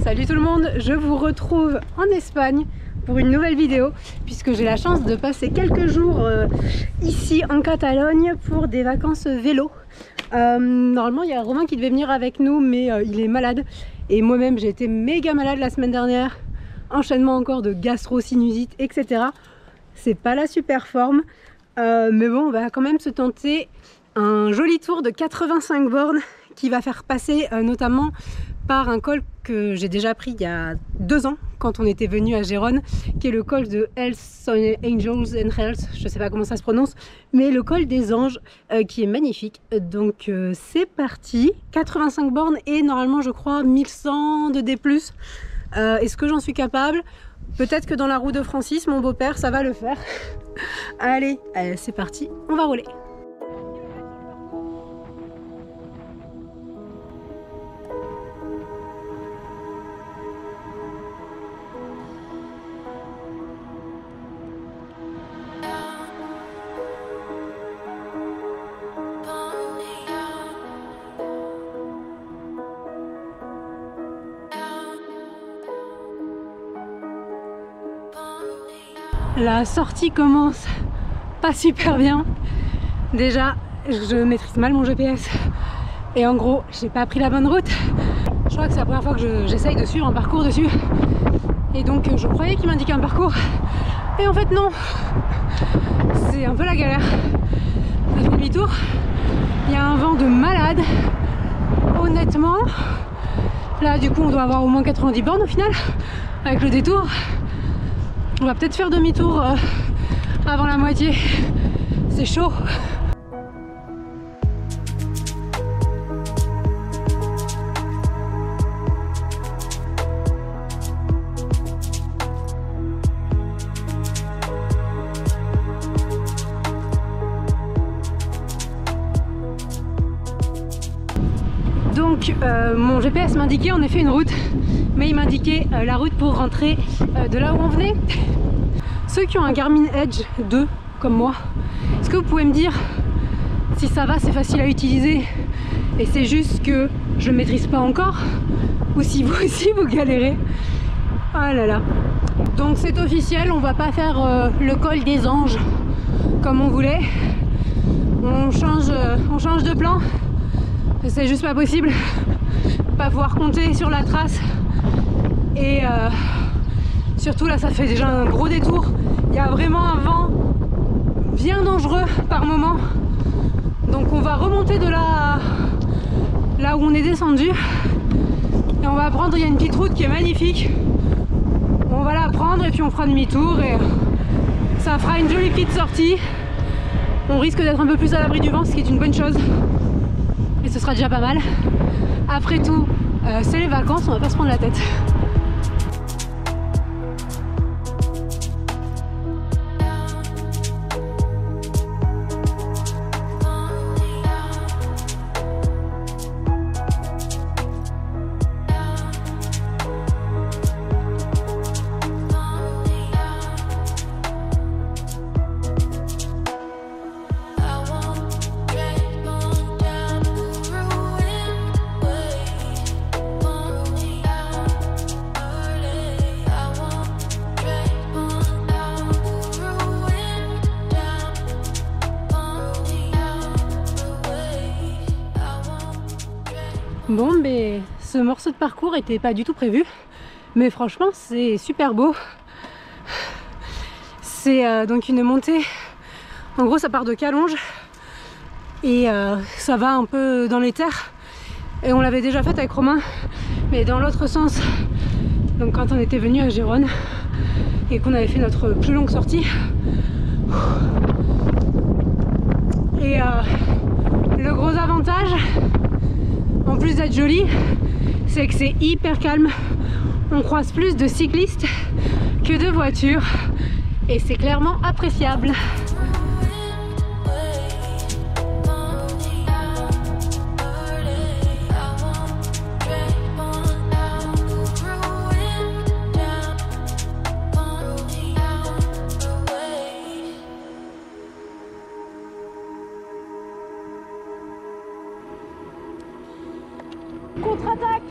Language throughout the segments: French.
Salut tout le monde, je vous retrouve en Espagne pour une nouvelle vidéo puisque j'ai la chance de passer quelques jours ici en Catalogne pour des vacances vélo. Normalement il y a Romain qui devait venir avec nous mais il est malade et moi-même j'ai été méga malade la semaine dernière, enchaînement encore de gastro-sinusite etc. C'est pas la super forme mais bon, on va quand même se tenter un joli tour de 85 bornes qui va faire passer notamment par un col que j'ai déjà pris il y a 2 ans quand on était venu à Gérone, qui est le col de Hells Angels and Hells, je sais pas comment ça se prononce, mais le col des anges qui est magnifique. Donc c'est parti, 85 bornes et normalement je crois 1100 de D+. Est-ce que j'en suis capable? Peut-être que dans la roue de Francis, mon beau-père, ça va le faire. Allez, c'est parti, on va rouler. La sortie commence pas super bien. Déjà, je maîtrise mal mon GPS. Et en gros, j'ai pas pris la bonne route. Je crois que c'est la première fois que j'essaye de suivre un parcours dessus. Et donc, je croyais qu'il m'indiquait un parcours. Et en fait, non. C'est un peu la galère. On fait demi-tour. Il y a un vent de malade. Honnêtement, là, du coup, on doit avoir au moins 90 bornes au final. Avec le détour. On va peut-être faire demi-tour avant la moitié, c'est chaud. Donc mon GPS m'indiquait en effet une route, mais il m'indiquait la route pour rentrer de là où on venait. Ceux qui ont un Garmin Edge 2 comme moi, est-ce que vous pouvez me dire si ça va, c'est facile à utiliser et c'est juste que je ne maîtrise pas encore, ou si vous aussi vous galérez? Oh là là. Donc c'est officiel, on va pas faire le col des anges comme on voulait. On change de plan. C'est juste pas possible. Pas pouvoir compter sur la trace. Et surtout là, ça fait déjà un gros détour. Il y a vraiment un vent bien dangereux par moment. Donc on va remonter de là où on est descendu. Et on va prendre, il y a une petite route qui est magnifique. On va la prendre et puis on fera demi-tour. Et ça fera une jolie petite sortie. On risque d'être un peu plus à l'abri du vent, ce qui est une bonne chose. Et ce sera déjà pas mal. Après tout, c'est les vacances, on va pas se prendre la tête. Bon, mais ce morceau de parcours était pas du tout prévu, mais franchement c'est super beau. C'est donc une montée, en gros ça part de Calonge et ça va un peu dans les terres, et on l'avait déjà faite avec Romain mais dans l'autre sens, donc quand on était venu à Gérone et qu'on avait fait notre plus longue sortie. Et le gros avantage, en plus d'être joli, c'est que c'est hyper calme. On croise plus de cyclistes que de voitures et c'est clairement appréciable. Contre-attaque.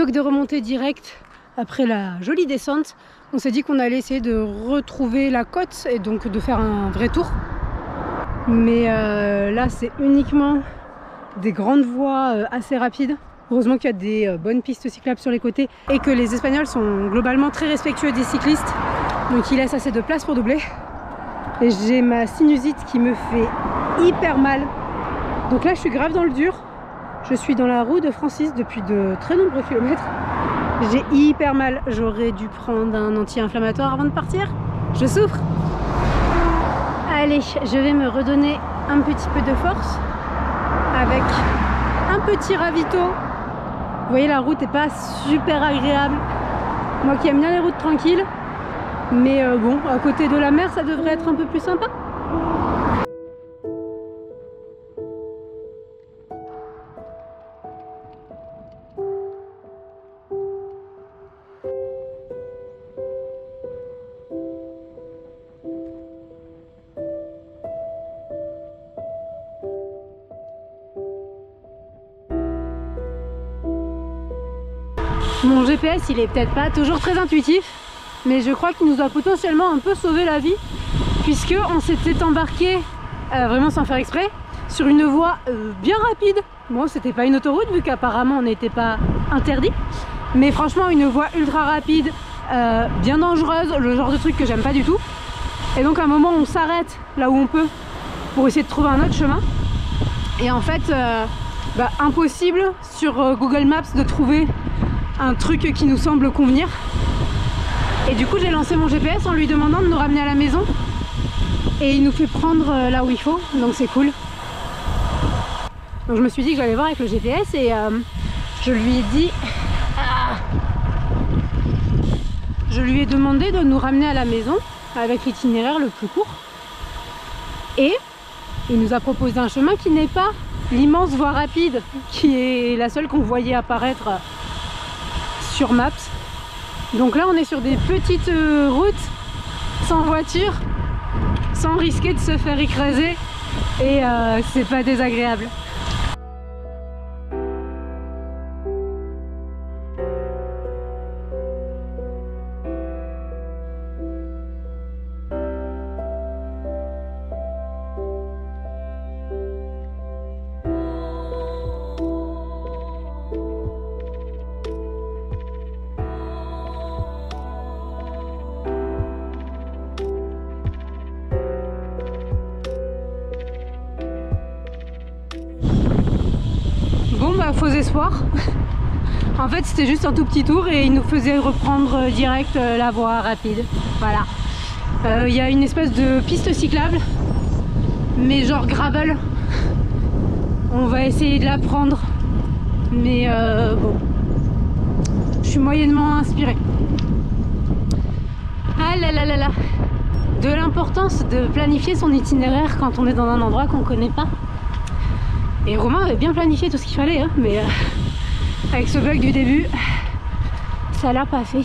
plutôt que de remonter direct après la jolie descente, on s'est dit qu'on allait essayer de retrouver la côte et donc de faire un vrai tour. Mais là c'est uniquement des grandes voies assez rapides. Heureusement qu'il y a des bonnes pistes cyclables sur les côtés et que les Espagnols sont globalement très respectueux des cyclistes, donc ils laissent assez de place pour doubler. Et j'ai ma sinusite qui me fait hyper mal, donc là je suis grave dans le dur. Je suis dans la roue de Francis depuis de très nombreux kilomètres. J'ai hyper mal, j'aurais dû prendre un anti-inflammatoire avant de partir. Je souffre. Allez, je vais me redonner un petit peu de force avec un petit ravito. Vous voyez, la route n'est pas super agréable. Moi qui aime bien les routes tranquilles. Mais bon, à côté de la mer, ça devrait être un peu plus sympa. Mon GPS il est peut-être pas toujours très intuitif, mais je crois qu'il nous a potentiellement un peu sauvé la vie, puisque on s'était embarqué vraiment sans faire exprès sur une voie bien rapide. Bon, c'était pas une autoroute vu qu'apparemment on n'était pas interdit, mais franchement une voie ultra rapide, bien dangereuse, le genre de truc que j'aime pas du tout. Et donc à un moment on s'arrête là où on peut pour essayer de trouver un autre chemin, et en fait impossible sur Google Maps de trouver un truc qui nous semble convenir. Et du coup j'ai lancé mon GPS en lui demandant de nous ramener à la maison, et il nous fait prendre là où il faut, donc c'est cool. Donc je me suis dit que j'allais voir avec le GPS, et je lui ai dit je lui ai demandé de nous ramener à la maison avec l'itinéraire le plus court, et il nous a proposé un chemin qui n'est pas l'immense voie rapide qui est la seule qu'on voyait apparaître sur Maps. Donc là on est sur des petites routes sans voiture, sans risquer de se faire écraser, et c'est pas désagréable. Faux espoir. En fait c'était juste un tout petit tour et il nous faisait reprendre direct la voie rapide. Voilà. Y a une espèce de piste cyclable, mais genre gravel. On va essayer de la prendre, mais bon, je suis moyennement inspirée. Ah là là là là. De l'importance de planifier son itinéraire quand on est dans un endroit qu'on connaît pas. Et Romain avait bien planifié tout ce qu'il fallait, hein, mais avec ce bug du début, ça l'a pas fait.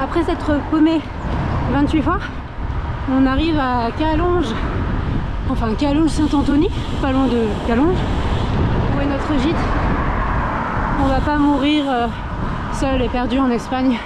Après s'être paumé 28 fois, on arrive à Calonge, enfin Calonge Saint-Anthony, pas loin de Calonge, où est notre gîte. On va pas mourir seul et perdu en Espagne.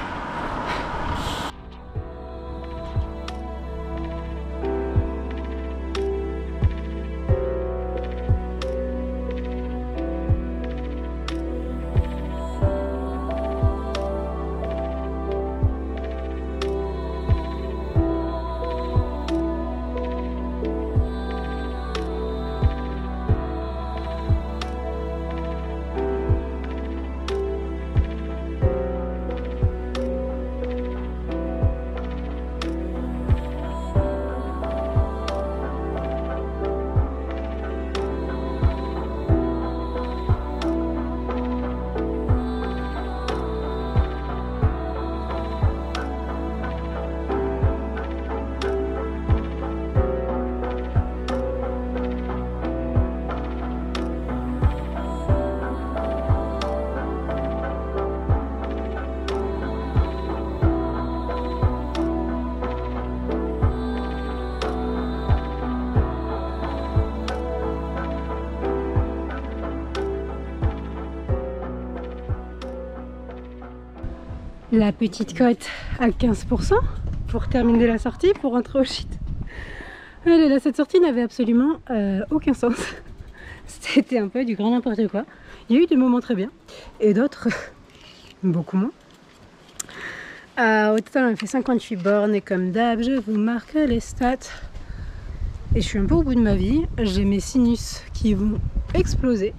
La petite côte à 15% pour terminer la sortie, pour rentrer au gîte. Allez, là, cette sortie n'avait absolument aucun sens. C'était un peu du grand n'importe quoi. Il y a eu des moments très bien et d'autres beaucoup moins. Au total, on a fait 58 bornes et comme d'hab, je vous marque les stats. Et je suis un peu au bout de ma vie. J'ai mes sinus qui vont exploser.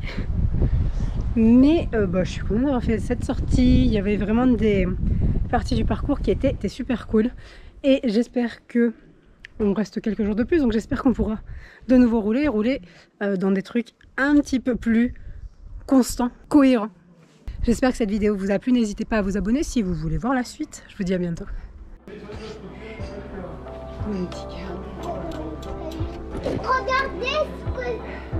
Mais je suis contente d'avoir fait cette sortie. Il y avait vraiment des parties du parcours qui étaient super cool. Et j'espère que on reste quelques jours de plus. Donc j'espère qu'on pourra de nouveau rouler dans des trucs un petit peu plus constants, cohérents. J'espère que cette vidéo vous a plu. N'hésitez pas à vous abonner si vous voulez voir la suite. Je vous dis à bientôt. Regardez ce que...